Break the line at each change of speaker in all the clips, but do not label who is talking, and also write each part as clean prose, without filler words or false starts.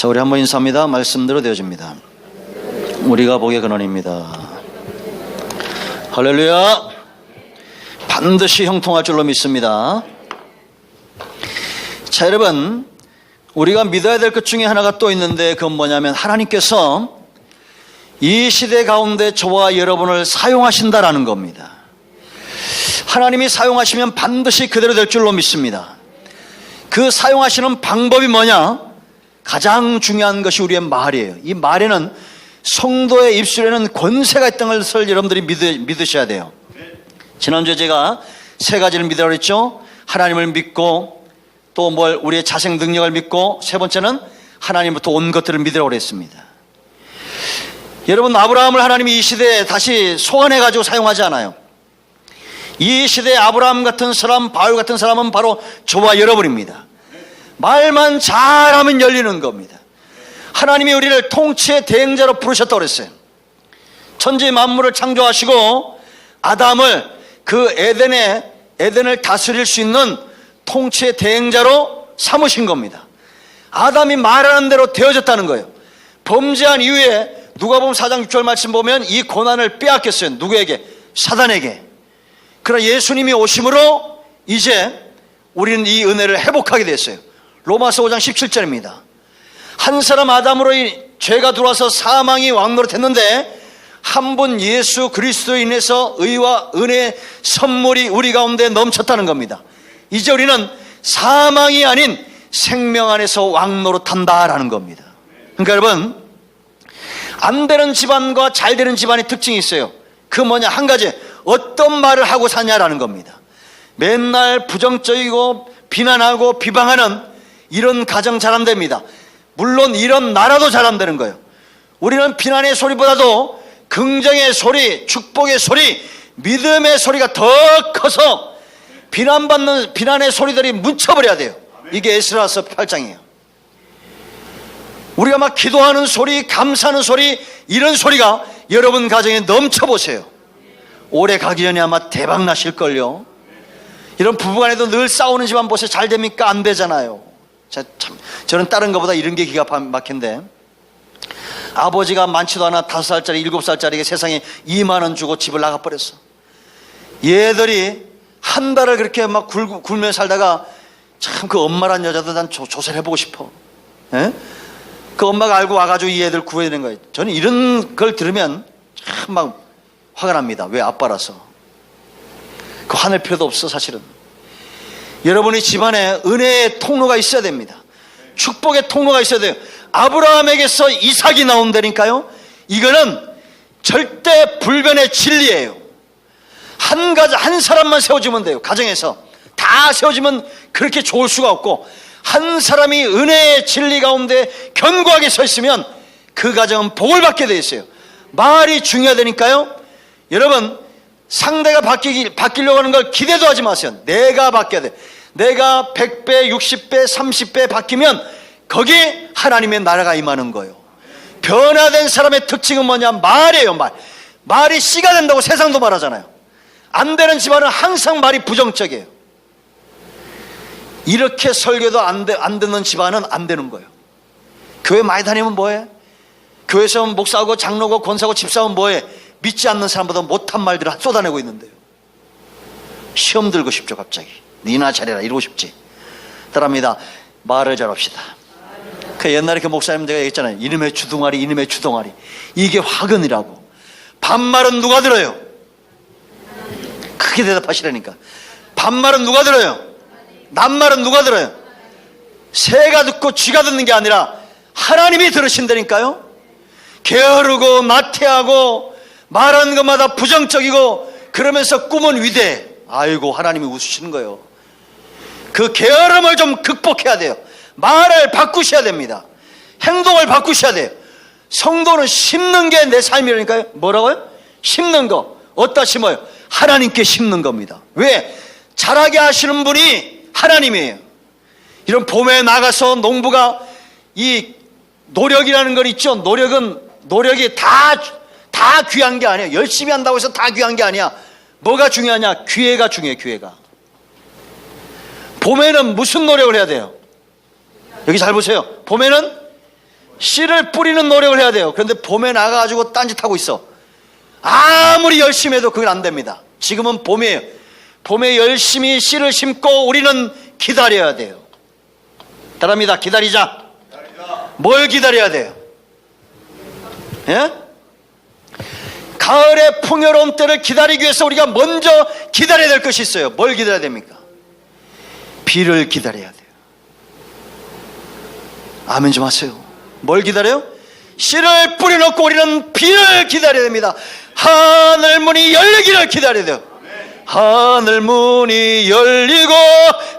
자, 우리 한번 인사합니다. 말씀대로 되어집니다. 우리가 복의 근원입니다. 할렐루야. 반드시 형통할 줄로 믿습니다. 자, 여러분, 우리가 믿어야 될 것 중에 하나가 또 있는데, 그건 뭐냐면 하나님께서 이 시대 가운데 저와 여러분을 사용하신다라는 겁니다. 하나님이 사용하시면 반드시 그대로 될 줄로 믿습니다. 그 사용하시는 방법이 뭐냐? 가장 중요한 것이 우리의 말이에요. 이 말에는, 성도의 입술에는 권세가 있다는 것을 여러분들이 믿으셔야 돼요. 지난주에 제가 세 가지를 믿으라고 했죠. 하나님을 믿고, 또 우리의 자생 능력을 믿고, 세 번째는 하나님부터 온 것들을 믿으라고 했습니다. 여러분, 아브라함을 하나님이 이 시대에 다시 소환해가지고 사용하지 않아요. 이 시대에 아브라함 같은 사람, 바울 같은 사람은 바로 저와 여러분입니다. 말만 잘하면 열리는 겁니다. 하나님이 우리를 통치의 대행자로 부르셨다고 그랬어요. 천지 만물을 창조하시고 아담을 그 에덴을 다스릴 수 있는 통치의 대행자로 삼으신 겁니다. 아담이 말하는 대로 되어졌다는 거예요. 범죄한 이후에 누가복음 4장 6절 말씀 보면 이 고난을 빼앗겼어요. 누구에게? 사단에게. 그러나 예수님이 오심으로 이제 우리는 이 은혜를 회복하게 됐어요. 로마서 5장 17절입니다. 한 사람 아담으로 죄가 들어와서 사망이 왕노릇했는데 한 분 예수 그리스도로 인해서 의와 은혜의 선물이 우리 가운데 넘쳤다는 겁니다. 이제 우리는 사망이 아닌 생명 안에서 왕노릇한다라는 겁니다. 그러니까 여러분, 안 되는 집안과 잘 되는 집안의 특징이 있어요. 그 뭐냐? 한 가지, 어떤 말을 하고 사냐라는 겁니다. 맨날 부정적이고 비난하고 비방하는 이런 가정 잘 안 됩니다. 물론 이런 나라도 잘 안 되는 거예요. 우리는 비난의 소리보다도 긍정의 소리, 축복의 소리, 믿음의 소리가 더 커서 비난의 소리들이 묻혀버려야 돼요. 이게 에스라서 8장이에요. 우리가 막 기도하는 소리, 감사하는 소리, 이런 소리가 여러분 가정에 넘쳐보세요. 올해 가기 전에 아마 대박 나실걸요. 이런 부부간에도 늘 싸우는 집안 보세요. 잘 됩니까? 안 되잖아요. 저는 다른 것보다 이런 게 기가 막힌데, 아버지가 많지도 않아 5살짜리 7살짜리에게 세상에 2만 원 주고 집을 나가버렸어. 얘들이 한 달을 그렇게 막 굴며 살다가, 참 그 엄마란 여자도 난 조사를 해보고 싶어. 에? 그 엄마가 알고 와가지고 이 애들 구해내는 거예요. 저는 이런 걸 들으면 참 막 화가 납니다. 왜? 아빠라서. 그 화낼 필요도 없어. 사실은 여러분이 집안에 은혜의 통로가 있어야 됩니다. 축복의 통로가 있어야 돼요. 아브라함에게서 이삭이 나온다니까요. 이거는 절대 불변의 진리예요. 한 사람만 세워주면 돼요. 가정에서 다 세워지면 그렇게 좋을 수가 없고, 한 사람이 은혜의 진리 가운데 견고하게 서 있으면 그 가정은 복을 받게 돼 있어요. 말이 중요하다니까요. 여러분, 상대가 바뀌려고 하는 걸 기대도 하지 마세요. 내가 바뀌어야 돼. 내가 100배, 60배, 30배 바뀌면 거기 하나님의 나라가 임하는 거예요. 변화된 사람의 특징은 뭐냐? 말이에요. 말이 씨가 된다고 세상도 말하잖아요. 안 되는 집안은 항상 말이 부정적이에요. 이렇게 설교도 안 듣는 집안은 안 되는 거예요. 교회 많이 다니면 뭐해? 교회에서 목사하고 장로고 권사하고 집사하면 뭐해? 믿지 않는 사람보다 못한 말들을 쏟아내고 있는데요. 시험 들고 싶죠. 갑자기 니나 잘해라 이러고 싶지. 따라합니다. 말을 잘합시다. 그 옛날에 그 목사님 제가 얘기했잖아요. 이놈의 주둥아리, 이놈의 주둥아리. 이게 화근이라고. 반말은 누가 들어요? 크게 대답하시라니까. 반말은 누가 들어요? 낱말은 누가 들어요? 새가 듣고 쥐가 듣는 게 아니라 하나님이 들으신다니까요. 게으르고 나태하고 말하는 것마다 부정적이고 그러면서 꿈은 위대해. 아이고, 하나님이 웃으시는 거예요. 그 게으름을 좀 극복해야 돼요. 말을 바꾸셔야 됩니다. 행동을 바꾸셔야 돼요. 성도는 심는 게 내 삶이라니까요. 뭐라고요? 심는 거. 어디다 심어요? 하나님께 심는 겁니다. 왜? 자라게 하시는 분이 하나님이에요. 이런 봄에 나가서 농부가 이 노력이라는 걸 있죠. 노력이 다 귀한 게 아니에요. 열심히 한다고 해서 다 귀한 게 아니야. 뭐가 중요하냐? 기회가 중요해. 기회가. 봄에는 무슨 노력을 해야 돼요? 여기 잘 보세요. 봄에는 씨를 뿌리는 노력을 해야 돼요. 그런데 봄에 나가가지고 딴짓하고 있어. 아무리 열심히 해도 그건 안 됩니다. 지금은 봄이에요. 봄에 열심히 씨를 심고 우리는 기다려야 돼요. 따라합니다. 기다리자. 뭘 기다려야 돼요? 예? 가을의 풍요로운 때를 기다리기 위해서 우리가 먼저 기다려야 될 것이 있어요. 뭘 기다려야 됩니까? 비를 기다려야 돼요. 아멘 좀 하세요. 뭘 기다려요? 씨를 뿌려놓고 우리는 비를 기다려야 됩니다. 하늘 문이 열리기를 기다려야 돼요. 하늘 문이 열리고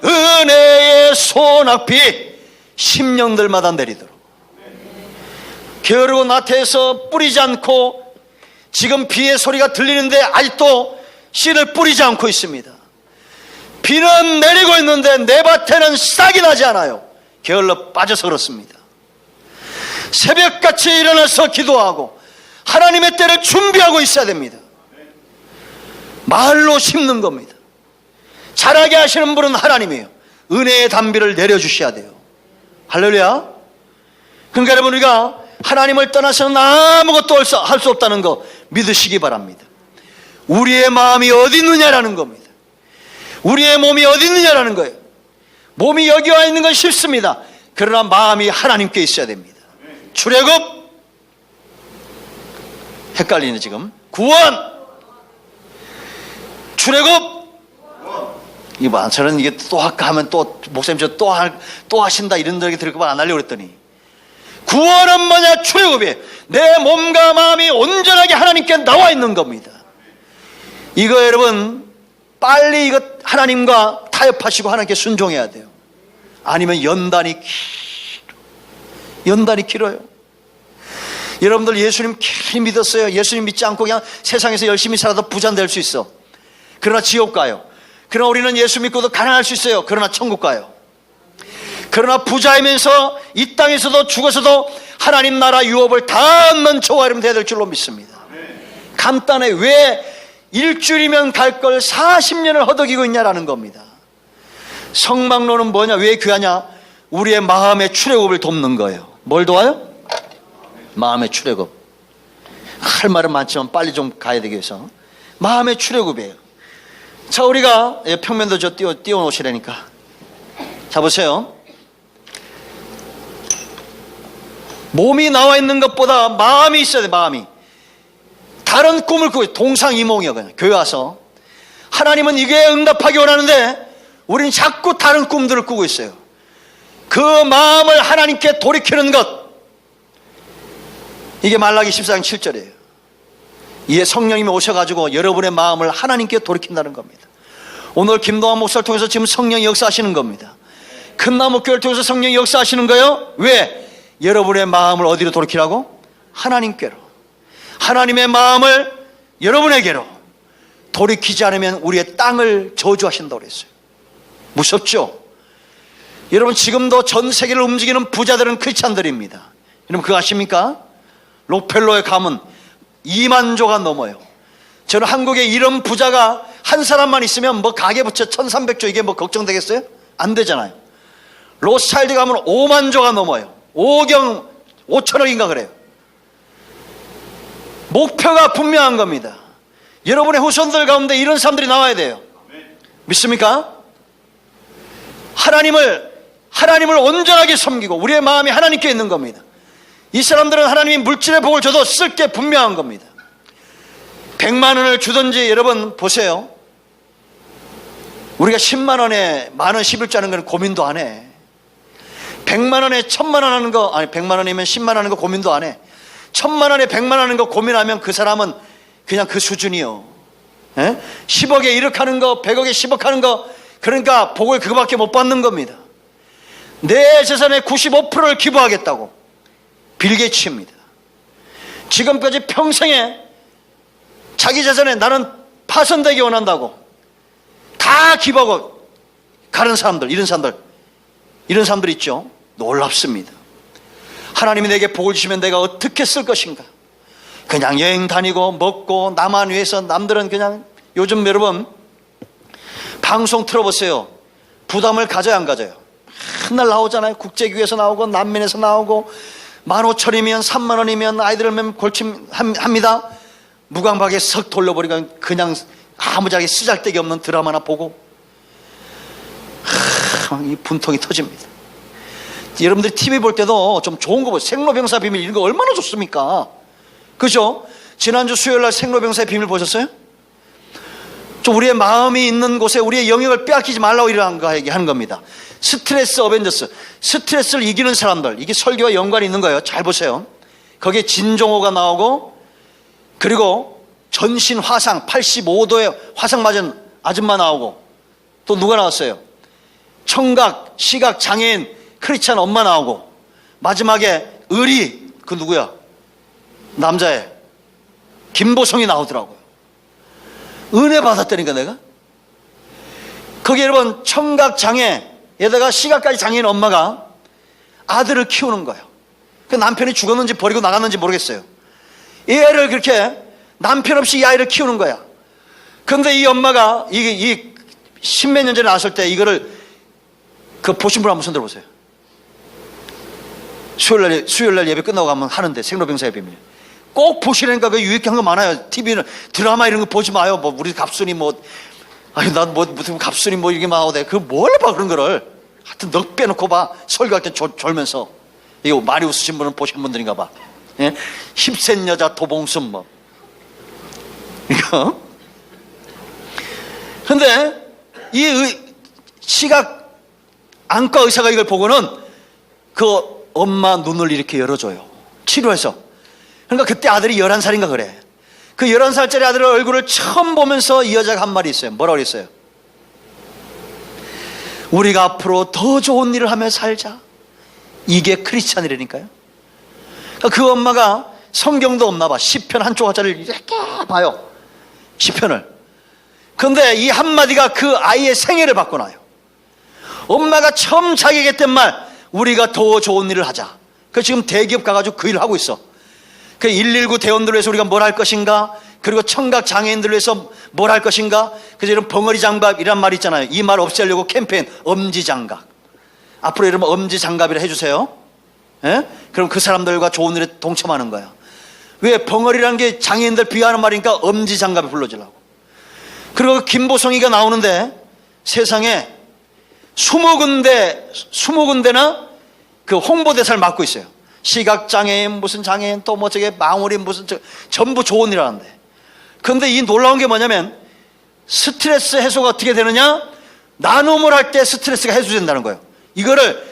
은혜의 소낙비 심령들마다 내리도록. 게으르고 나태해서 뿌리지 않고 지금 비의 소리가 들리는데 아직도 씨를 뿌리지 않고 있습니다. 비는 내리고 있는데 내 밭에는 싹이 나지 않아요. 게을러 빠져서 그렇습니다. 새벽같이 일어나서 기도하고 하나님의 때를 준비하고 있어야 됩니다. 말로 심는 겁니다. 자라게 하시는 분은 하나님이에요. 은혜의 단비를 내려주셔야 돼요. 할렐루야. 그러니까 여러분, 우리가 하나님을 떠나서는 아무것도 할 수 없다는 거 믿으시기 바랍니다. 우리의 마음이 어디 있느냐라는 겁니다. 우리의 몸이 어디 있느냐라는 거예요. 몸이 여기 와 있는 건 쉽습니다. 그러나 마음이 하나님께 있어야 됩니다. 출애굽, 헷갈리네 지금. 구원, 출애굽. 이봐, 저는 이게 또 할까 하면 또 목사님 저 또 하신다 이런 얘기 들을까 안 하려고 그랬더니, 구원은 뭐냐? 출애굽이에요. 내 몸과 마음이 온전하게 하나님께 나와 있는 겁니다. 이거 여러분 빨리 이거 하나님과 타협하시고 하나님께 순종해야 돼요. 아니면 연단이 길어요. 여러분들 예수님 길이 믿었어요. 예수님 믿지 않고 그냥 세상에서 열심히 살아도 부자 될 수 있어. 그러나 지옥 가요. 그러나 우리는 예수 믿고도 가난할 수 있어요. 그러나 천국 가요. 그러나 부자이면서 이 땅에서도 죽어서도 하나님 나라 유업을 다 얻는 저와 여러분 되어야 될 줄로 믿습니다. 간단해. 왜 일주일이면 갈 걸 40년을 허덕이고 있냐라는 겁니다. 성막로는 뭐냐? 왜 귀하냐? 우리의 마음의 출애굽을 돕는 거예요. 뭘 도와요? 마음의 출애굽. 할 말은 많지만 빨리 좀 가야 되기 위해서 마음의 출애굽이에요. 자, 우리가 평면도 저 띄워놓으시라니까. 자, 보세요. 몸이 나와 있는 것보다 마음이 있어야 돼. 마음이. 다른 꿈을 꾸고 동상이몽이야. 그냥 교회 와서 하나님은 이게 응답하기 원하는데 우리는 자꾸 다른 꿈들을 꾸고 있어요. 그 마음을 하나님께 돌이키는 것, 이게 말라기 14장 7절이에요. 이에 성령님이 오셔가지고 여러분의 마음을 하나님께 돌이킨다는 겁니다. 오늘 김동환 목사를 통해서 지금 성령이 역사하시는 겁니다. 큰나무교회를 통해서 성령이 역사하시는 거예요. 왜? 여러분의 마음을 어디로 돌이키라고? 하나님께로. 하나님의 마음을 여러분에게로 돌이키지 않으면 우리의 땅을 저주하신다고 그랬어요. 무섭죠? 여러분, 지금도 전 세계를 움직이는 부자들은 크리스찬들입니다. 여러분 그거 아십니까? 록펠러에 가면 2만조가 넘어요. 저는 한국에 이런 부자가 한 사람만 있으면 뭐 가계 부채 1300조 이게 뭐 걱정되겠어요? 안 되잖아요. 로스차일드 가면 5만조가 넘어요. 5경 5천억인가 그래요. 목표가 분명한 겁니다. 여러분의 후손들 가운데 이런 사람들이 나와야 돼요. 믿습니까? 하나님을 온전하게 섬기고 우리의 마음이 하나님께 있는 겁니다. 이 사람들은 하나님이 물질의 복을 줘도 쓸 게 분명한 겁니다. 100만 원을 주든지, 여러분 보세요. 우리가 10만 원에 만 원 11조 하는 건 고민도 안 해. 100만 원에 1000만 원 하는 거, 아니 100만 원이면 10만 원 하는 거 고민도 안 해. 1000만 원에 100만 원 하는 거 고민하면 그 사람은 그냥 그 수준이요. 10억에 1억 하는 거, 100억에 10억 하는 거, 그러니까 복을 그거밖에 못 받는 겁니다. 내 재산의 95%를 기부하겠다고. 빌 게이츠입니다. 지금까지 평생에 자기 재산에 나는 파손되기 원한다고 다 기부하고 가는 사람들, 이런 사람들 있죠. 놀랍습니다. 하나님이 내게 복을 주시면 내가 어떻게 쓸 것인가. 그냥 여행 다니고 먹고 나만 위해서, 남들은 그냥, 요즘 여러분 방송 틀어보세요. 부담을 가져야 안 가져요? 맨날 나오잖아요. 국제기구에서 나오고 난민에서 나오고 15,000원이면 30,000원이면 아이들을 면 골침합니다. 무광박에 석 돌려버리니까 그냥 아무짝에 쓰잘데기 없는 드라마나 보고 이 분통이 터집니다. 여러분들이 TV 볼 때도 좀 좋은 거 보세요. 생로병사 비밀 이런 거 얼마나 좋습니까? 그죠? 지난주 수요일날 생로병사의 비밀 보셨어요? 좀 우리의 마음이 있는 곳에 우리의 영역을 빼앗기지 말라고 이런 거 얘기하는 겁니다. 스트레스 어벤져스, 스트레스를 이기는 사람들, 이게 설교와 연관이 있는 거예요. 잘 보세요. 거기에 진종호가 나오고, 그리고 전신 화상 85도의 화상 맞은 아줌마 나오고, 또 누가 나왔어요? 청각, 시각 장애인 크리스찬 엄마 나오고, 마지막에 의리, 그 누구야? 남자애 김보성이 나오더라고요. 은혜 받았다니까 내가. 거기 여러분 청각 장애에다가 시각까지 장애인 엄마가 아들을 키우는 거예요. 그 남편이 죽었는지 버리고 나갔는지 모르겠어요. 이 애를 그렇게 남편 없이 이 아이를 키우는 거야. 그런데 이 엄마가 이 십몇 년 전에 나왔을 때 이거를 그 보신 분 한번 손 들어보세요. 수요일날 예배 끝나고 가면 하는데 생로병사의 비밀 꼭 보시라니까. 그 유익한 거 많아요. TV는 드라마 이런 거 보지 마요. 뭐 우리 갑순이 뭐 아니 난 뭐 무슨 갑순이 뭐 이게 나오대. 그 뭘 봐 그런 거를. 하여튼 넋 빼놓고 봐. 설교할 때 졸면서. 이거 많이 웃으신 분은 보신 분들인가 봐. 예? 힙센 여자 도봉순 뭐 이거. 근데 이 시각 안과 의사가 이걸 보고는 그 엄마 눈을 이렇게 열어줘요. 치료해서. 그러니까 그때 아들이 11살인가 그래. 그 11살짜리 아들의 얼굴을 처음 보면서 이 여자가 한 말이 있어요. 뭐라고 그랬어요? 우리가 앞으로 더 좋은 일을 하며 살자. 이게 크리스찬이라니까요. 그 엄마가 성경도 없나 봐. 시편 한 조각짜리를 이렇게 봐요. 시편을. 그런데 이 한마디가 그 아이의 생애를 바꿔놔요. 엄마가 처음 자기에게 했던 말, 우리가 더 좋은 일을 하자. 그 지금 대기업 가가지고 그 일을 하고 있어. 그 119 대원들을 위해서 우리가 뭘 할 것인가, 그리고 청각 장애인들을 위해서 뭘 할 것인가. 그래서 이런 벙어리 장갑이란 말 있잖아요. 이 말 없애려고 캠페인 엄지장갑. 앞으로 여러분 엄지장갑이라 해주세요. 예? 그럼 그 사람들과 좋은 일에 동참하는 거야. 왜? 벙어리라는 게 장애인들 비하하는 말이니까 엄지장갑에 불러주려고. 그리고 김보성이가 나오는데 세상에 20군데나 그 홍보대사를 맡고 있어요. 시각장애인 무슨 장애인 또 뭐 저게 망우리 무슨 전부 좋은 일 하는데. 그런데 이 놀라운 게 뭐냐면 스트레스 해소가 어떻게 되느냐, 나눔을 할 때 스트레스가 해소된다는 거예요. 이거를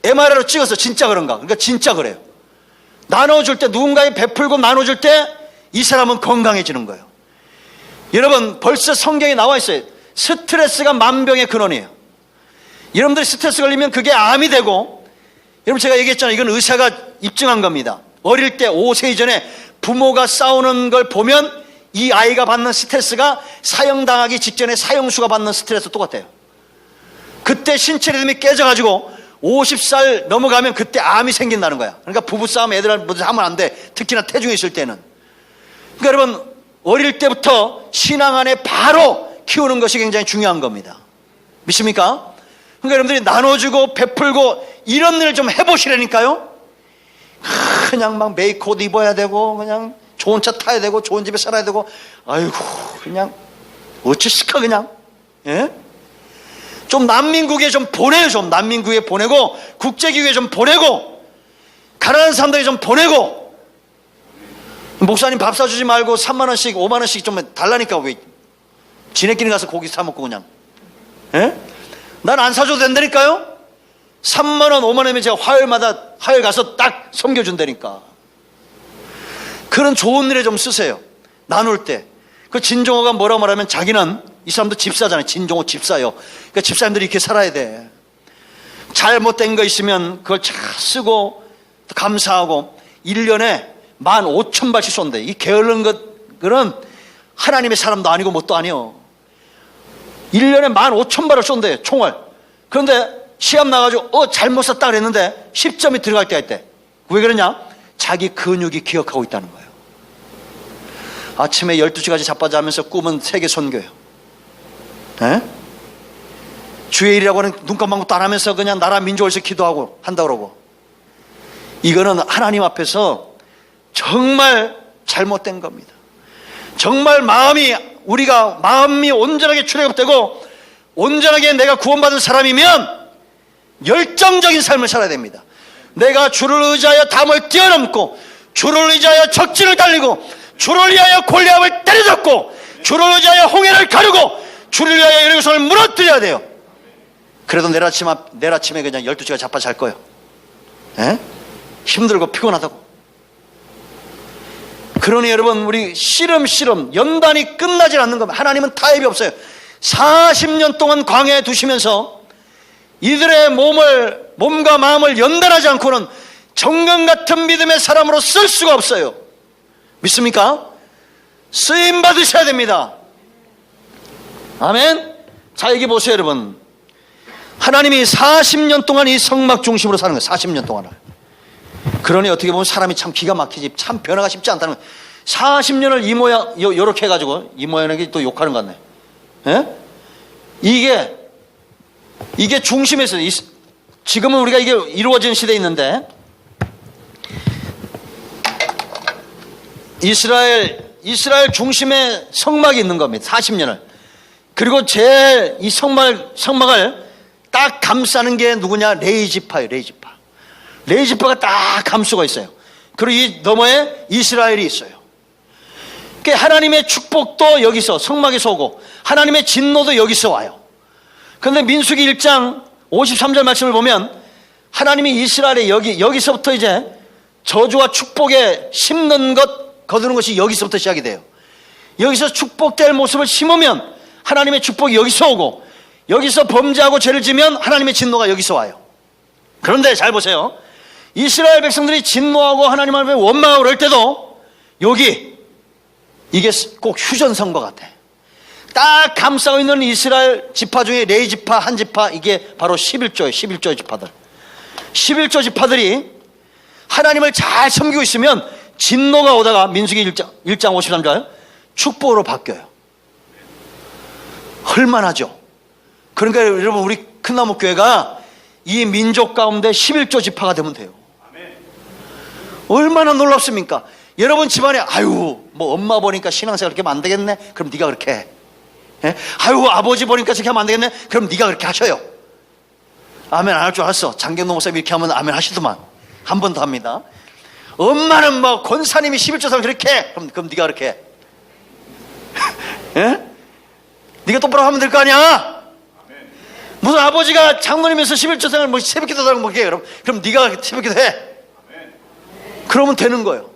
MRI로 찍어서 진짜 그런가. 그러니까 진짜 그래요. 나눠줄 때, 누군가에 베풀고 나눠줄 때 이 사람은 건강해지는 거예요. 여러분 벌써 성경에 나와 있어요. 스트레스가 만병의 근원이에요. 여러분들이 스트레스 걸리면 그게 암이 되고, 여러분 제가 얘기했잖아요. 이건 의사가 입증한 겁니다. 어릴 때 5세 이전에 부모가 싸우는 걸 보면 이 아이가 받는 스트레스가 사형당하기 직전에 사형수가 받는 스트레스 똑같아요. 그때 신체 리듬이 깨져가지고 50살 넘어가면 그때 암이 생긴다는 거야. 그러니까 부부싸움 애들한테 하면 안 돼. 특히나 태중에 있을 때는. 그러니까 여러분 어릴 때부터 신앙 안에 바로 키우는 것이 굉장히 중요한 겁니다. 믿습니까? 그러니까 여러분들이 나눠주고 베풀고 이런 일을 좀 해보시라니까요. 그냥 막 메이크업 입어야 되고 그냥 좋은 차 타야 되고 좋은 집에 살아야 되고, 아이고 그냥 어찌시까 그냥. 예? 좀 난민국에 좀 보내요. 좀 난민국에 보내고 국제기구에 좀 보내고 가난한 사람들에 좀 보내고. 목사님 밥 사주지 말고 3만원씩 5만원씩 좀 달라니까 왜 지네끼리 가서 고기 사 먹고 그냥. 예? 난 안 사줘도 된다니까요. 3만원 5만원이면 제가 화요일 가서 딱 섬겨준다니까. 그런 좋은 일에 좀 쓰세요. 나눌 때. 그 진종호가 뭐라고 말하면 자기는, 이 사람도 집사잖아요. 진종호 집사요. 그러니까 집사님들이 이렇게 살아야 돼. 잘못된 거 있으면 그걸 잘 쓰고 감사하고 1년에 15,000발씩 쏜대. 이 게으른 것은 하나님의 사람도 아니고 뭣도 아니요. 1년에 15,000발을 쏜대, 총을. 그런데 시합 나가지고 잘못 쐈다 그랬는데 10점이 들어갈 때가 있대. 왜 그러냐? 자기 근육이 기억하고 있다는 거예요. 아침에 12시까지 자빠자면서 꿈은 세계 선교예요. 에? 주의 일이라고 하는 눈 깜빡도 안 하면서 그냥 나라 민족을 위해서 기도하고 한다 그러고. 이거는 하나님 앞에서 정말 잘못된 겁니다. 정말 우리가 마음이 온전하게 출애굽되고 온전하게 내가 구원받은 사람이면 열정적인 삶을 살아야 됩니다. 내가 주를 의지하여 담을 뛰어넘고 주를 의지하여 적진을 달리고 주를 위하여 골리앗을 때려잡고 주를 의지하여 홍해를 가르고 주를 위하여 여리고성을 무너뜨려야 돼요. 그래도 내일 아침에 그냥 12시간 자빠 잘 거예요. 에? 힘들고 피곤하다고. 그러니 여러분, 우리 씨름 연단이 끝나질 않는 겁니다. 하나님은 타협이 없어요. 40년 동안 광야에 두시면서 이들의 몸과 마음을 연단하지 않고는 정금 같은 믿음의 사람으로 쓸 수가 없어요. 믿습니까? 쓰임 받으셔야 됩니다. 아멘. 자, 여기 보세요 여러분. 하나님이 40년 동안 이 성막 중심으로 사는 거예요. 40년 동안을. 그러니 어떻게 보면 사람이 참 기가 막히지, 참 변화가 쉽지 않다는 거예요. 40년을 이 모양 요렇게 해가지고, 이 모양에게 또 욕하는 것 같네. 예? 이게 중심에서, 지금은 우리가 이게 이루어진 시대에 있는데, 이스라엘 중심에 성막이 있는 겁니다. 40년을. 그리고 제일 이 성막을 딱 감싸는 게 누구냐? 레이지파예요. 레이지파가 딱 감수가 있어요. 그리고 이 너머에 이스라엘이 있어요. 그러니까 하나님의 축복도 여기서 성막에서 오고 하나님의 진노도 여기서 와요. 그런데 민수기 1장 53절 말씀을 보면 하나님이 이스라엘에 여기서부터 이제 저주와 축복에 심는 것, 거두는 것이 여기서부터 시작이 돼요. 여기서 축복될 모습을 심으면 하나님의 축복이 여기서 오고, 여기서 범죄하고 죄를 지면 하나님의 진노가 여기서 와요. 그런데 잘 보세요. 이스라엘 백성들이 진노하고 하나님 앞에 원망하고 그럴 때도 이게 꼭 휴전선과 같아. 딱 감싸고 있는 이스라엘 지파 중에 레이지파 한 지파, 이게 바로 11조의 지파들. 11조 지파들이 하나님을 잘 섬기고 있으면 진노가 오다가 민수기 1장 53절 축복으로 바뀌어요. 헐만하죠. 그러니까 여러분, 우리 큰나무 교회가 이 민족 가운데 11조 지파가 되면 돼요. 얼마나 놀랍습니까? 여러분 집안에 뭐 엄마 보니까 신앙생활 그렇게 하면 안 되겠네? 그럼 네가 그렇게 해. 예? 아버지 보니까 저렇게 하면 안 되겠네? 그럼 네가 그렇게 하셔요. 아멘 안 할 줄 알았어. 장경동 목사님 이렇게 하면 아멘 하시더만. 한 번 더 합니다. 엄마는 뭐 권사님이 11조 사람 그렇게 해. 그럼 네가 그렇게 해. 예? 네가 똑바로 하면 될 거 아니야? 무슨 아버지가 장로님에서 11조 생활 뭐 새벽기도 하라고 뭐 그럼 네가 새벽기도 해. 그러면 되는 거예요.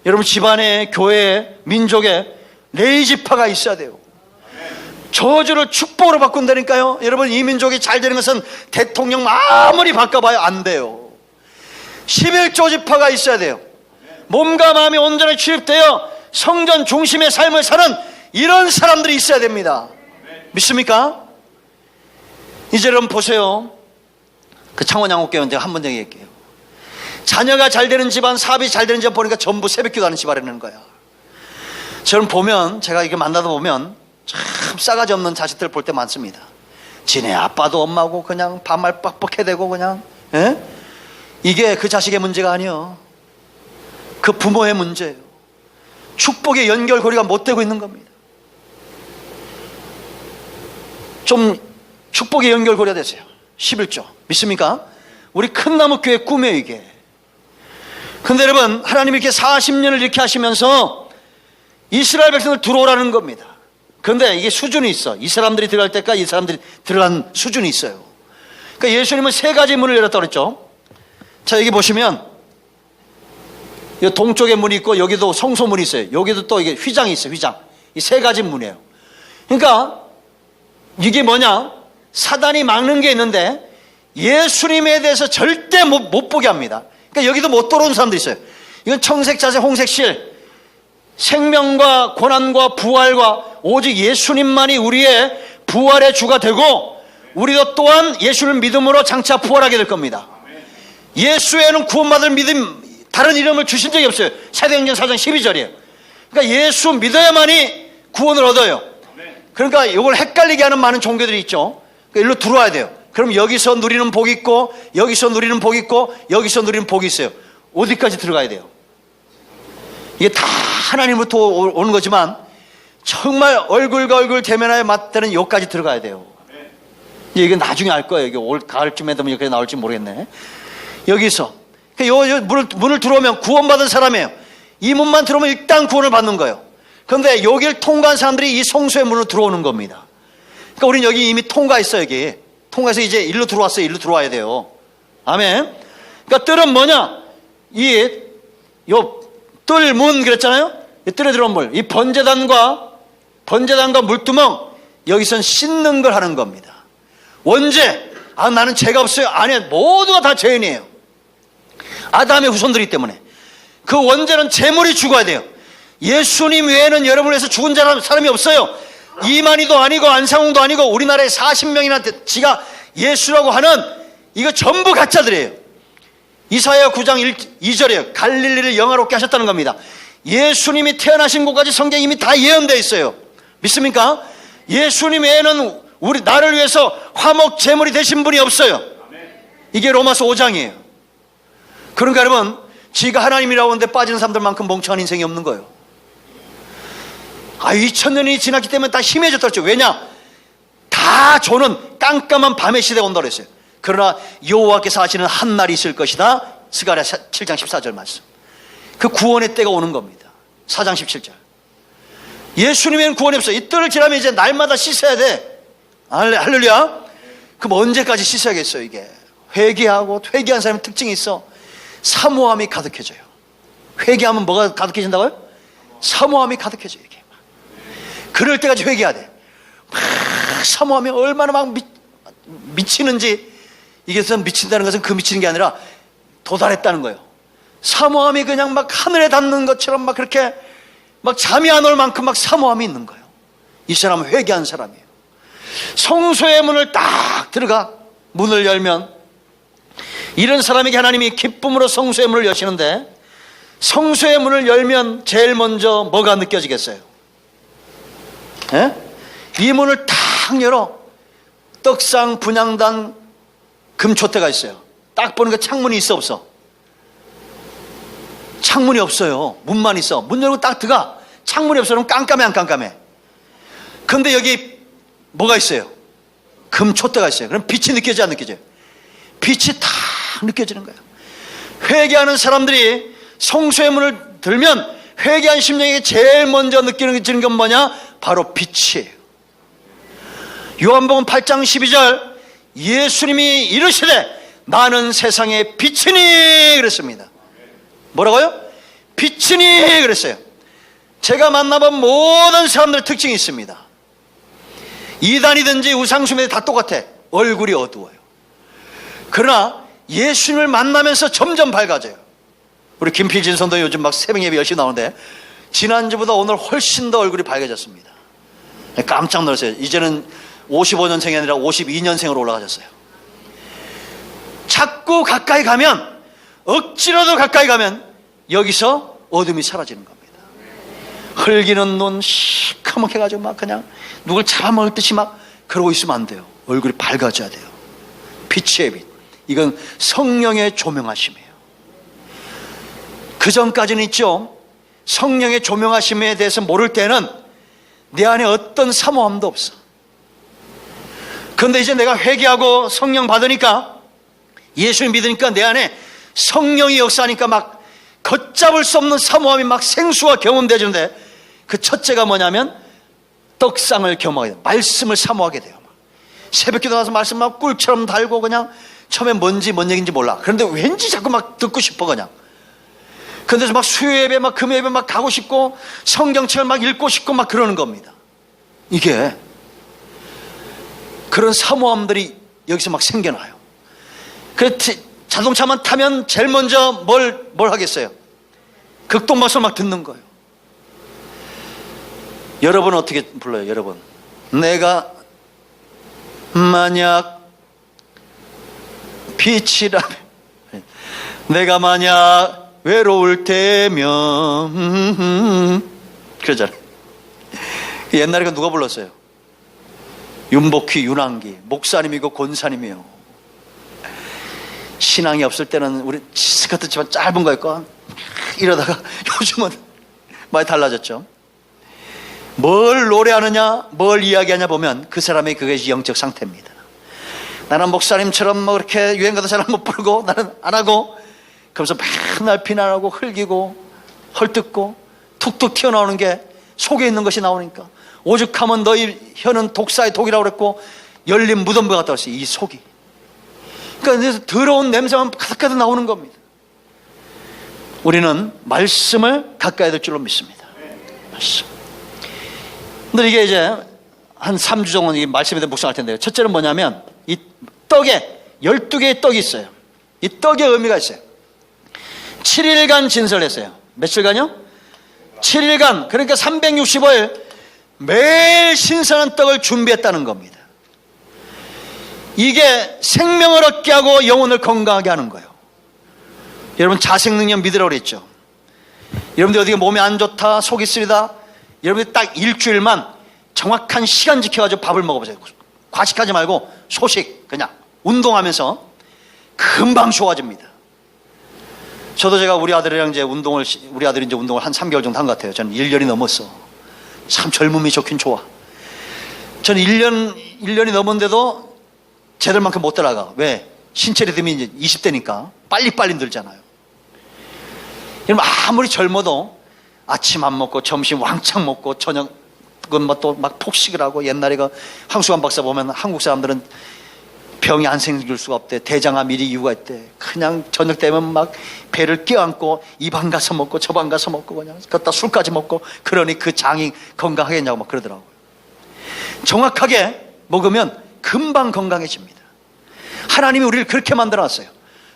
여러분 집안에, 교회에, 민족에 레이지파가 있어야 돼요. 저주를 축복으로 바꾼다니까요. 여러분, 이 민족이 잘 되는 것은 대통령 아무리 바꿔봐야 안 돼요. 11조 지파가 있어야 돼요. 몸과 마음이 온전히 취입되어 성전 중심의 삶을 사는 이런 사람들이 있어야 됩니다. 믿습니까? 이제 여러분 보세요. 그 창원양옥교회는 제가 한 번 얘기할게요. 자녀가 잘 되는 집안, 사업이 잘 되는 집안 보니까 전부 새벽기도 하는 집안이라는 거야. 저는 보면, 제가 이렇게 만나다 보면 참 싸가지 없는 자식들 볼 때 많습니다. 지네 아빠도 엄마고 그냥 반말 빡빡해대고 그냥, 예? 이게 그 자식의 문제가 아니에요. 그 부모의 문제예요. 축복의 연결고리가 못 되고 있는 겁니다. 좀 축복의 연결고리가 되세요. 11조 믿습니까? 우리 큰나무교회 꿈이에요 이게. 근데 여러분, 하나님이 이렇게 40년을 이렇게 하시면서 이스라엘 백성을 들어오라는 겁니다. 그런데 이게 수준이 있어. 이 사람들이 들어갈 때까지 이 사람들이 들어간 수준이 있어요. 그러니까 예수님은 세 가지 문을 열었다고 그랬죠. 자, 여기 보시면 이 동쪽에 문이 있고 여기도 성소문이 있어요. 여기도 또 이게 휘장이 있어요. 휘장. 이 세 가지 문이에요. 그러니까 이게 뭐냐? 사단이 막는 게 있는데 예수님에 대해서 절대 못 보게 합니다. 그러니까 여기도 못 들어오는 사람도 있어요. 이건 청색자재 홍색실, 생명과 고난과 부활과 오직 예수님만이 우리의 부활의 주가 되고 우리도 또한 예수를 믿음으로 장차 부활하게 될 겁니다. 예수에는 구원받을 믿음, 다른 이름을 주신 적이 없어요. 사도행전 4장 12절이에요. 그러니까 예수 믿어야만이 구원을 얻어요. 그러니까 이걸 헷갈리게 하는 많은 종교들이 있죠. 그러니까 일로 들어와야 돼요. 그럼 여기서 누리는 복이 있고 여기서 누리는 복이 있고 여기서 누리는 복이 있어요. 어디까지 들어가야 돼요? 이게 다 하나님으로부터 오는 거지만 정말 얼굴과 얼굴 대면하여 맞대는 여기까지 들어가야 돼요. 이게 나중에 알 거예요. 이게 올 가을쯤에 되면 여기까지 나올지 모르겠네. 여기서 요 문을 들어오면 구원받은 사람이에요. 이 문만 들어오면 일단 구원을 받는 거예요. 그런데 여기를 통과한 사람들이 이 성소의 문으로 들어오는 겁니다. 그러니까 우리는 여기 이미 통과했어요. 여기 통과해서 이제 일로 들어왔어요. 일로 들어와야 돼요. 아멘. 그러니까 뜰은 뭐냐? 요 뜰문 그랬잖아요. 이 뜰에 들어온 물, 이 번제단과 물두멍, 여기선 씻는 걸 하는 겁니다. 원죄, 나는 죄가 없어요. 아니요, 모두가 다 죄인이에요. 아담의 후손들이기 때문에 그 원죄는 제물이 죽어야 돼요. 예수님 외에는 여러분을 위해서 죽은 사람이 없어요. 이만희도 아니고 안상홍도 아니고 우리나라에 40명이나 지가 예수라고 하는 이거 전부 가짜들이에요. 이사야 9장 2절이에요. 갈릴리를 영화롭게 하셨다는 겁니다. 예수님이 태어나신 곳까지 성경에 이미 다 예언되어 있어요. 믿습니까? 예수님 외에는 나를 위해서 화목 제물이 되신 분이 없어요. 이게 로마서 5장이에요. 그러니까 여러분, 지가 하나님이라고 하는데 빠지는 사람들만큼 멍청한 인생이 없는 거예요. 2000년이 지났기 때문에 다 힘해졌다 그랬죠. 왜냐? 다 조는 깜깜한 밤의 시대가 온다고 그랬어요. 그러나 여호와께서 하시는 한 날이 있을 것이다. 스가랴 7장 14절 말씀. 그 구원의 때가 오는 겁니다. 4장 17절. 예수님에는 구원이 없어요. 이 뜰을 지나면 이제 날마다 씻어야 돼. 할렐루야. 그럼 언제까지 씻어야겠어요? 이게 회개한 사람의 특징이 있어. 사모함이 가득해져요. 회개하면 뭐가 가득해진다고요? 사모함이 가득해져요. 이게 그럴 때까지 회개해야 돼. 사모함이 얼마나 막 미치는지. 이게 미친다는 것은 그 미치는 게 아니라 도달했다는 거예요. 사모함이 그냥 막 하늘에 닿는 것처럼 막 그렇게 막 잠이 안 올 만큼 막 사모함이 있는 거예요. 이 사람은 회개한 사람이에요. 성소의 문을 딱 들어가 문을 열면, 이런 사람에게 하나님이 기쁨으로 성소의 문을 여시는데, 성소의 문을 열면 제일 먼저 뭐가 느껴지겠어요? 예? 이 문을 탁 열어 떡상 분향단 금초대가 있어요. 딱 보니까 창문이 있어 없어? 창문이 없어요. 문만 있어. 문 열고 딱 들어가. 창문이 없어. 그럼 깜깜해 안 깜깜해? 근데 여기 뭐가 있어요? 금초대가 있어요. 그럼 빛이 느껴지지 안 느껴져요? 빛이 탁 느껴지는 거예요. 회개하는 사람들이 성소의 문을 들면 회개한 심령에게 제일 먼저 느끼는 건 뭐냐? 바로 빛이에요. 요한복음 8장 12절, 예수님이 이르시되 나는 세상의 빛이니 그랬습니다. 뭐라고요? 빛이니 그랬어요. 제가 만나본 모든 사람들의 특징이 있습니다. 이단이든지 우상숭배든지 다 똑같아. 얼굴이 어두워요. 그러나 예수님을 만나면서 점점 밝아져요. 우리 김필진 선도 요즘 막 새벽 예배 열심히 나오는데 지난주보다 오늘 훨씬 더 얼굴이 밝아졌습니다. 깜짝 놀랐어요. 이제는 55년생이 아니라 52년생으로 올라가셨어요. 자꾸 가까이 가면, 억지로도 가까이 가면 여기서 어둠이 사라지는 겁니다. 흘기는 눈 시커멓게 해가지고 막 그냥 누굴 잡아먹을 듯이 막 그러고 있으면 안 돼요. 얼굴이 밝아져야 돼요. 빛의 빛. 이건 성령의 조명하심이에요. 그 전까지는 있죠. 성령의 조명하심에 대해서 모를 때는 내 안에 어떤 사모함도 없어. 그런데 이제 내가 회개하고 성령 받으니까, 예수를 믿으니까 내 안에 성령이 역사하니까 막 걷잡을 수 없는 사모함이 막 생수와 경험되는데, 그 첫째가 뭐냐면 떡상을 겸하게 돼요. 말씀을 사모하게 돼요. 새벽기도 나서 말씀 막 꿀처럼 달고 그냥 처음에 뭔 얘기인지 몰라. 그런데 왠지 자꾸 막 듣고 싶어 그냥. 그런데서 막 수요예배 막 금요예배 막 가고 싶고 성경책을 막 읽고 싶고 막 그러는 겁니다. 이게 그런 사모함들이 여기서 막 생겨나요. 그래서 자동차만 타면 제일 먼저 뭘 하겠어요? 극동방송을 막 듣는 거예요. 여러분은 어떻게 불러요? 여러분, 내가 만약 빛이라면, 내가 만약 외로울 때면, 그러잖아요. 옛날에 그 누가 불렀어요? 윤복희, 윤한기 목사님이고 권사님이요. 신앙이 없을 때는 우리 스커트 치마 짧은 거 입고 이러다가 요즘은 많이 달라졌죠. 뭘 노래하느냐, 뭘 이야기하냐 보면 그 사람의 그것이 영적 상태입니다. 나는 목사님처럼 뭐 그렇게 유행가도 잘 못 부르고 나는 안 하고, 그러면서 맨날 비난하고 흘기고 헐뜯고 툭툭 튀어나오는 게 속에 있는 것이 나오니까, 오죽하면 너희 혀는 독사의 독이라고 그랬고 열린 무덤과 같다고 했어요. 이 속이. 그러니까 더러운 냄새만 가득가득 나오는 겁니다. 우리는 말씀을 가까이 될 줄로 믿습니다. 말씀. 근데 이게 이제 한 3주 정도 이 말씀에 대해 묵상할 텐데요. 첫째는 뭐냐면, 이 떡에 12개의 떡이 있어요. 이 떡의 의미가 있어요. 7일간 진설했어요. 며칠간요? 7일간. 그러니까 365일 매일 신선한 떡을 준비했다는 겁니다. 이게 생명을 얻게 하고 영혼을 건강하게 하는 거예요. 여러분, 자생능력 믿으라고 그랬죠. 여러분들 어디가 몸이 안 좋다, 속이 쓰리다, 여러분들 딱 일주일만 정확한 시간 지켜가지고 밥을 먹어보세요. 과식하지 말고 소식, 그냥 운동하면서 금방 좋아집니다. 저도 제가 우리 아들이랑 이제 우리 아들이 이제 운동을 한 3개월 정도 한 것 같아요. 저는 1년이 넘었어. 참 젊음이 좋긴 좋아. 저는 1년이 넘었는데도 쟤들만큼 못 따라가. 왜? 신체 리듬이 이제 20대니까 빨리빨리 늘잖아요. 여러분, 아무리 젊어도 아침 안 먹고 점심 왕창 먹고 저녁은 뭐 또 막 폭식을 하고, 옛날에 그 황수관 박사 보면 한국 사람들은 병이 안 생길 수가 없대. 대장암 이리 이유가 있대. 그냥 저녁 되면 막 배를 껴안고 이 방 가서 먹고 저 방 가서 먹고 그냥 걷다 술까지 먹고, 그러니 그 장이 건강하겠냐고 막 그러더라고요. 정확하게 먹으면 금방 건강해집니다. 하나님이 우리를 그렇게 만들어놨어요.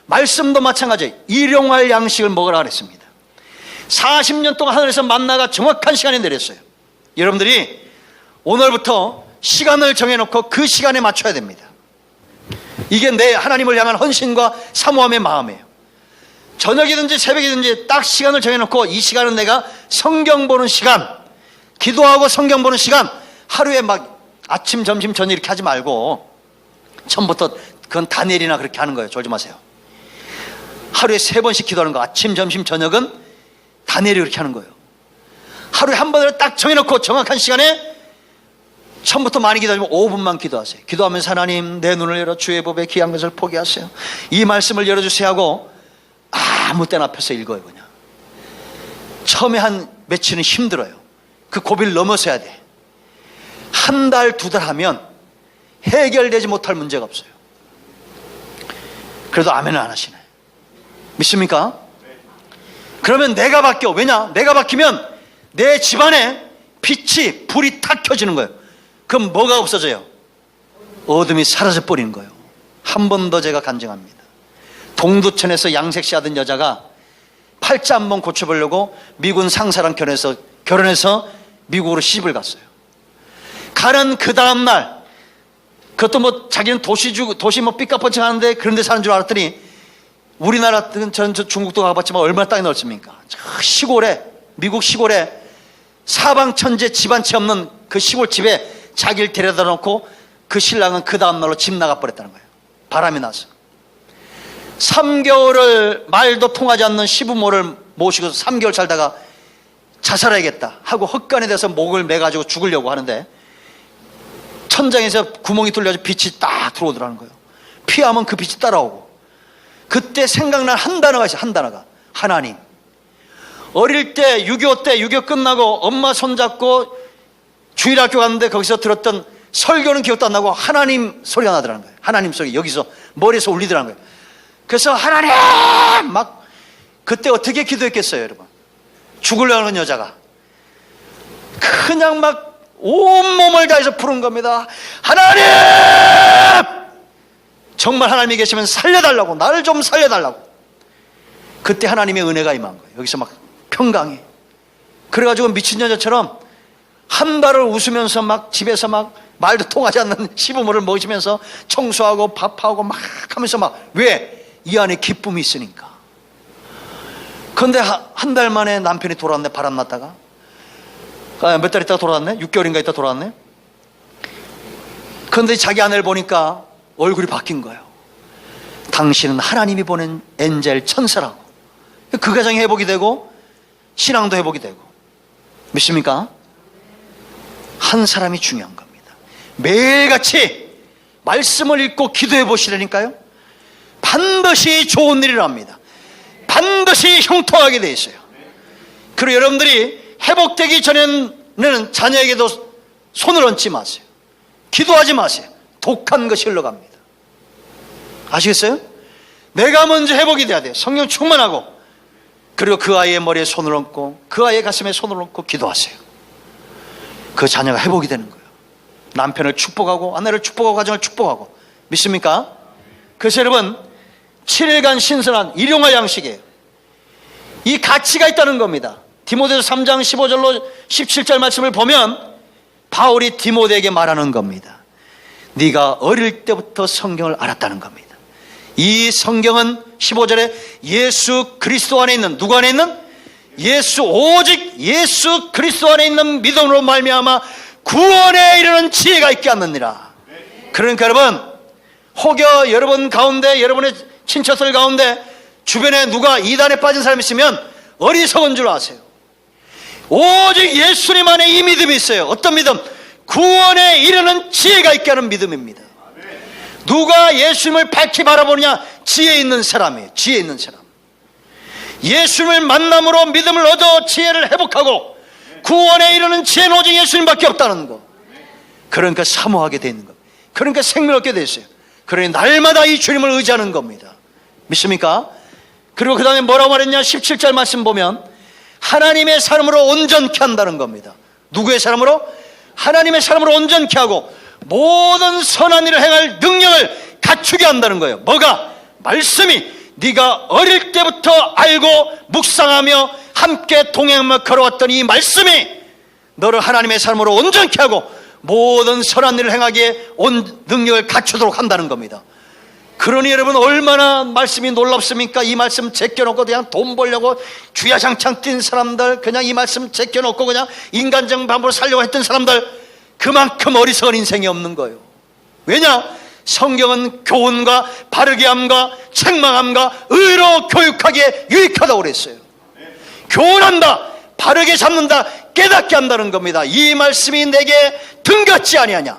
말씀도 마찬가지예요. 일용할 양식을 먹으라 그랬습니다. 40년 동안 하늘에서 만나가 정확한 시간에 내렸어요. 여러분들이 오늘부터 시간을 정해놓고 그 시간에 맞춰야 됩니다. 이게 내 하나님을 향한 헌신과 사모함의 마음이에요. 저녁이든지 새벽이든지 딱 시간을 정해놓고, 이 시간은 내가 성경 보는 시간, 기도하고 성경 보는 시간, 하루에 막 아침 점심 저녁 이렇게 하지 말고, 처음부터 그건 다니엘이나 그렇게 하는 거예요. 졸지 마세요. 하루에 3번씩 기도하는 거. 아침 점심 저녁은 다니엘이 그렇게 하는 거예요. 하루에 한 번을 딱 정해놓고 정확한 시간에 처음부터 많이 기도하면 5분만 기도하세요. 기도하면서 하나님, 내 눈을 열어 주의 법에 귀한 것을 포기하세요. 이 말씀을 열어주세요 하고 아무 때나 앞에서 읽어요. 그냥 처음에 한 며칠은 힘들어요. 그 고비를 넘어서야 돼. 한 달, 2달 하면 해결되지 못할 문제가 없어요. 그래도 아멘을 안 하시네. 믿습니까? 그러면 내가 바뀌어. 왜냐? 내가 바뀌면 내 집안에 빛이, 불이 탁 켜지는 거예요. 그럼 뭐가 없어져요? 어둠이 사라져 버리는 거예요. 한 번 더 제가 간증합니다. 동두천에서 양색시 하던 여자가 팔자 한번 고쳐보려고 미군 상사랑 결혼해서 미국으로 시집을 갔어요. 가는 그 다음날, 그것도 뭐 자기는 도시 뭐 삐까뻔쩍 하는데 그런 데 사는 줄 알았더니, 우리나라, 저는 중국도 가봤지만 얼마나 땅이 넓습니까? 시골에, 미국 시골에 사방천재 집안채 없는 그 시골집에 자기를 데려다 놓고, 그 신랑은 그 다음날로 집 나가버렸다는 거예요. 바람이 나서. 3개월을 말도 통하지 않는 시부모를 모시고 3개월 살다가 자살해야겠다 하고 헛간에 대서 목을 매가지고 죽으려고 하는데, 천장에서 구멍이 뚫려서 빛이 딱 들어오더라는 거예요. 피하면 그 빛이 따라오고. 그때 생각난 한 단어가 있어요. 한 단어가 하나님. 어릴 때 6.25 때 6.25 끝나고 엄마 손잡고 주일학교 갔는데 거기서 들었던 설교는 기억도 안 나고 하나님 소리가 나더라는 거예요. 하나님 소리 여기서 머리에서 울리더라는 거예요. 그래서 하나님 막, 그때 어떻게 기도했겠어요 여러분? 죽으려고 하는 여자가 그냥 막 온몸을 다해서 부른 겁니다. 하나님! 정말 하나님이 계시면 살려달라고, 나를 좀 살려달라고. 그때 하나님의 은혜가 임한 거예요. 여기서 막 평강이. 그래가지고 미친 여자처럼 한 달을 웃으면서 막 집에서 막 말도 통하지 않는 시부모를 모시면서 청소하고 밥하고 막 하면서 막, 왜? 이 안에 기쁨이 있으니까. 그런데 한 달 만에 남편이 돌아왔네. 바람났다가 몇 달 있다가 돌아왔네. 6개월인가 있다 돌아왔네. 그런데 자기 아내를 보니까 얼굴이 바뀐 거예요. 당신은 하나님이 보낸 엔젤 천사라고. 그 가정이 회복이 되고 신앙도 회복이 되고. 믿습니까? 한 사람이 중요한 겁니다. 매일같이 말씀을 읽고 기도해 보시라니까요. 반드시 좋은 일이 납니다. 반드시 형통하게 돼 있어요. 그리고 여러분들이 회복되기 전에는 자녀에게도 손을 얹지 마세요. 기도하지 마세요. 독한 것이 흘러갑니다. 아시겠어요? 내가 먼저 회복이 돼야 돼요. 성령 충만하고, 그리고 그 아이의 머리에 손을 얹고 그 아이의 가슴에 손을 얹고 기도하세요. 그 자녀가 회복이 되는 거예요. 남편을 축복하고 아내를 축복하고 가정을 축복하고. 믿습니까? 그래서 여러분, 7일간 신선한 일용할 양식이에요. 이 가치가 있다는 겁니다. 디모데서 3장 15절로 17절 말씀을 보면 바울이 디모데에게 말하는 겁니다. 네가 어릴 때부터 성경을 알았다는 겁니다. 이 성경은 15절에 예수 그리스도 안에 있는, 누구 안에 있는? 오직 예수 그리스도 안에 있는 믿음으로 말미암아 구원에 이르는 지혜가 있게 하느니라. 그러니까 여러분, 혹여 여러분 가운데, 여러분의 친척들 가운데 주변에 누가 이단에 빠진 사람이 있으면 어리석은 줄 아세요. 오직 예수님 안에 이 믿음이 있어요. 어떤 믿음? 구원에 이르는 지혜가 있게 하는 믿음입니다. 누가 예수님을 밝히 바라보느냐? 지혜 있는 사람이에요. 지혜 있는 사람. 예수님을 만남으로 믿음을 얻어 지혜를 회복하고 구원에 이르는 지혜는 오직 예수님밖에 없다는 거. 그러니까 사모하게 되는 겁니다. 그러니까 생명 얻게 됐어요. 그러니 날마다 이 주님을 의지하는 겁니다. 믿습니까? 그리고 그 다음에 뭐라고 말했냐? 17절 말씀 보면 하나님의 사람으로 온전케 한다는 겁니다. 누구의 사람으로? 하나님의 사람으로 온전케 하고 모든 선한 일을 행할 능력을 갖추게 한다는 거예요. 뭐가? 말씀이 네가 어릴 때부터 알고 묵상하며 함께 동행하며 걸어왔던 이 말씀이 너를 하나님의 사람으로 온전케 하고 모든 선한 일을 행하기에 온 능력을 갖추도록 한다는 겁니다. 그러니 여러분, 얼마나 말씀이 놀랍습니까? 이 말씀 제껴놓고 그냥 돈 벌려고 주야장창 뛴 사람들, 그냥 이 말씀 제껴놓고 그냥 인간적 방법으로 살려고 했던 사람들, 그만큼 어리석은 인생이 없는 거예요. 왜냐? 성경은 교훈과 바르게 함과 책망함과 의로 교육하기에 유익하다고 그랬어요. 교훈한다, 바르게 잡는다, 깨닫게 한다는 겁니다. 이 말씀이 내게 등 같지 아니하냐,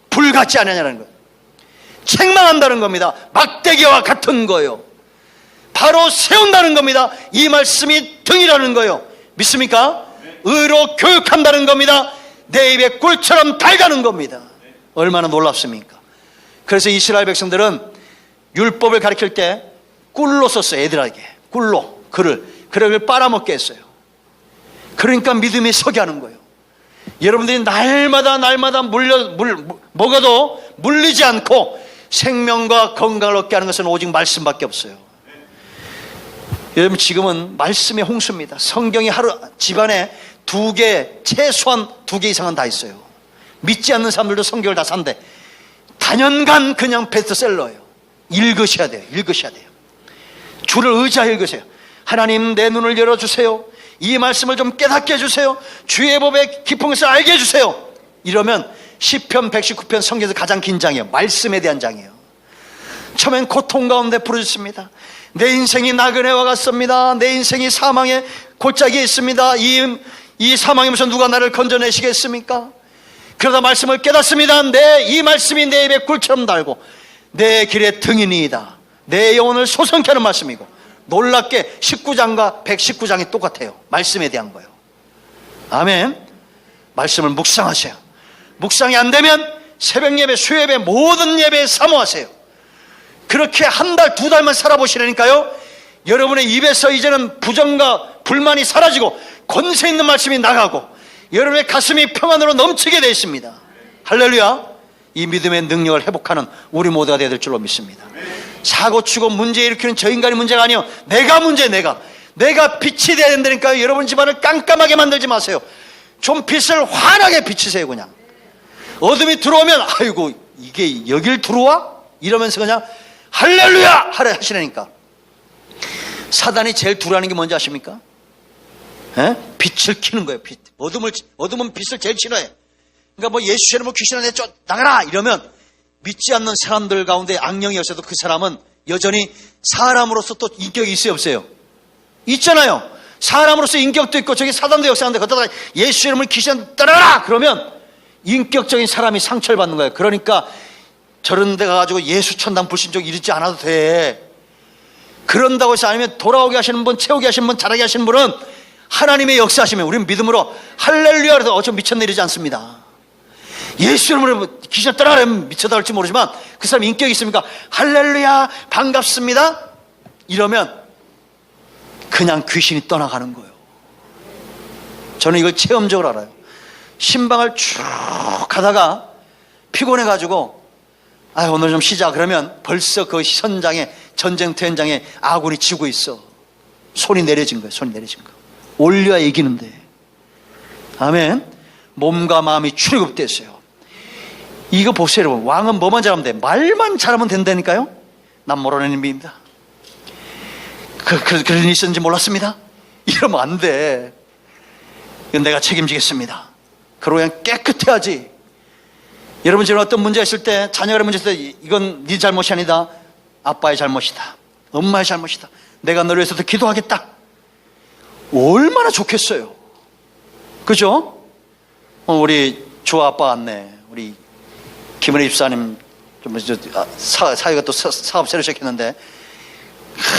불 같지 아니하냐는 거예요. 책망한다는 겁니다. 막대기와 같은 거예요. 바로 세운다는 겁니다. 이 말씀이 등이라는 거예요. 믿습니까? 의로 교육한다는 겁니다. 내 입에 꿀처럼 달가는 겁니다. 얼마나 놀랍습니까? 그래서 이스라엘 백성들은 율법을 가르칠 때 꿀로 썼어요. 애들에게 꿀로 글을, 그걸 빨아먹게 했어요. 그러니까 믿음이 서게 하는 거예요. 여러분들이 날마다 먹어도 물리지 않고 생명과 건강을 얻게 하는 것은 오직 말씀밖에 없어요. 여러분, 지금은 말씀의 홍수입니다. 성경이 하루 집안에 최소한 2개 이상은 다 있어요. 믿지 않는 사람들도 성경을 다 산대. 단연간 그냥 베스트셀러예요. 읽으셔야 돼요. 주를 의지하여 읽으세요. 하나님, 내 눈을 열어주세요. 이 말씀을 좀 깨닫게 해주세요. 주의 법의 깊은 것을 알게 해주세요. 이러면 시편 119편 성경에서 가장 긴 장이에요. 말씀에 대한 장이에요. 처음엔 고통 가운데 부르짖습니다. 내 인생이 나그네와 같습니다. 내 인생이 사망의 골짜기에 있습니다. 이 사망이면서 누가 나를 건져내시겠습니까? 그러다 말씀을 깨닫습니다. 이 말씀이 내 입에 꿀처럼 달고 내 길에 등이니이다. 내 영혼을 소성케 하는 말씀이고, 놀랍게 19장과 119장이 똑같아요. 말씀에 대한 거예요. 아멘. 말씀을 묵상하세요. 묵상이 안 되면 새벽 예배, 수요예배, 모든 예배에 사모하세요. 그렇게 한 달, 2달만 살아보시라니까요. 여러분의 입에서 이제는 부정과 불만이 사라지고 권세 있는 말씀이 나가고 여러분의 가슴이 평안으로 넘치게 되어 있습니다. 할렐루야. 이 믿음의 능력을 회복하는 우리 모두가 되어야 될 줄로 믿습니다. 사고치고 문제 일으키는 저 인간이 문제가 아니에요. 내가 문제예요. 내가 빛이 되어야 된다니까요. 여러분 집안을 깜깜하게 만들지 마세요. 좀 빛을 환하게 비치세요. 그냥 어둠이 들어오면 아이고 이게 여길 들어와? 이러면서 그냥 할렐루야 하라 하시라니까. 사단이 제일 두려워하는 게 뭔지 아십니까? 빛을 켜는 거예요. 빛. 어둠은 빛을 제일 싫어해. 그러니까 뭐 예수처럼 귀신아 내 나가라 이러면 믿지 않는 사람들 가운데 악령이 없어도 그 사람은 여전히 사람으로서 또 인격이 있어요, 없어요? 있잖아요. 사람으로서 인격도 있고 저기 사단도 역사하는데 거기다가 예수 이름을 귀신 따라라 그러면 인격적인 사람이 상처를 받는 거예요. 그러니까 저런 데 가가지고 예수 천당 불신족 이러지 않아도 돼. 그런다고 해서 아니면 돌아오게 하시는 분, 채우게 하시는 분, 자라게 하시는 분은 하나님의 역사하시면 우리는 믿음으로 할렐루야 그래서 어쩜 미쳤네 이러지 않습니다. 예수 이름으로 귀신 따라가면 미쳐다 할지 모르지만 그 사람 인격이 있습니까? 할렐루야 반갑습니다 이러면 그냥 귀신이 떠나가는 거예요. 저는 이걸 체험적으로 알아요. 신방을 쭉 가다가 피곤해가지고 오늘 좀 쉬자 그러면 벌써 그 현장에 전쟁터 현장에 아군이 지고 있어. 손이 내려진 거예요. 손이 내려진 거. 올려야 이기는데. 아멘. 몸과 마음이 출애굽됐어요. 이거 보세요 여러분. 왕은 뭐만 잘하면 돼? 말만 잘하면 된다니까요. 난 모르는 의미입니다. 그런 일이 있었는지 몰랐습니다. 이러면 안 돼. 이건 내가 책임지겠습니다. 그러고 그냥 깨끗해야지. 여러분 지금 어떤 문제가 있을 때 자녀가 문제 있을 때 이건 네 잘못이 아니다. 아빠의 잘못이다. 엄마의 잘못이다. 내가 너를 위해서 더 기도하겠다. 얼마나 좋겠어요. 그죠? 우리 조 아빠 왔네. 우리 김은혜 집사님 사회가 또 사업 새로 시작했는데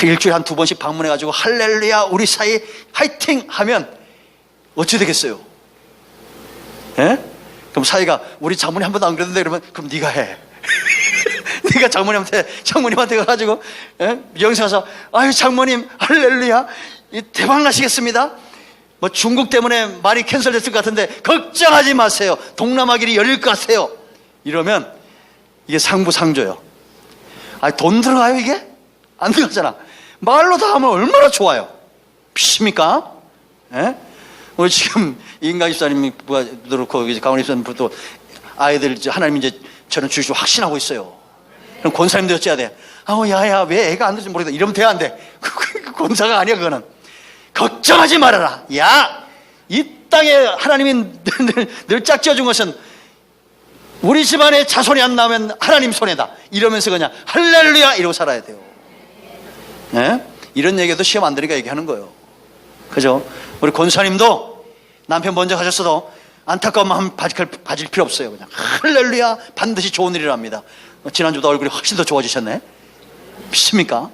일주일에 한 2번씩 방문해가지고 할렐루야 우리 사이 화이팅 하면 어찌 되겠어요? 예? 그럼 사이가 우리 장모님 한 번도 안 그랬는데 그러면 그럼 네가 해. 네가 장모님한테 가가지고 영상 와서 아유 장모님 할렐루야 대박 나시겠습니다. 뭐 중국 때문에 많이 캔슬됐을 것 같은데 걱정하지 마세요. 동남아 길이 열릴 것 같아요. 이러면 이게 상부상조요. 돈 들어가요 이게? 안 들어가잖아. 말로 다 하면 얼마나 좋아요. 믿습니까? 예? 우리 지금 이인가 집사님이 그렇고 강원희 집사님도 아이들 하나님 이제 저는 주시고 확신하고 있어요. 그럼 권사님도 어째야 돼? 야야 왜 애가 안 되지 모르겠다. 이러면 돼야 안 돼? 권사가 아니야 그거는. 걱정하지 말아라. 야, 이 땅에 하나님이 늘 짝지어준 것은 우리 집안에 자손이 안 나오면 하나님 손해다. 이러면서 그냥 할렐루야 이러고 살아야 돼요. 네? 이런 얘기도 시험 안 되니까 얘기하는 거예요. 그죠? 우리 권사님도 남편 먼저 가셨어도 안타까운 마음 가질 필요 없어요. 그냥 할렐루야 반드시 좋은 일이랍니다. 지난주보다 얼굴이 훨씬 더 좋아지셨네. 믿습니까?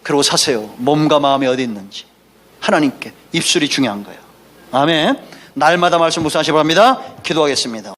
그러고 사세요. 몸과 마음이 어디 있는지 하나님께 입술이 중요한 거예요. 아멘. 날마다 말씀 묵상하시기 바랍니다. 기도하겠습니다.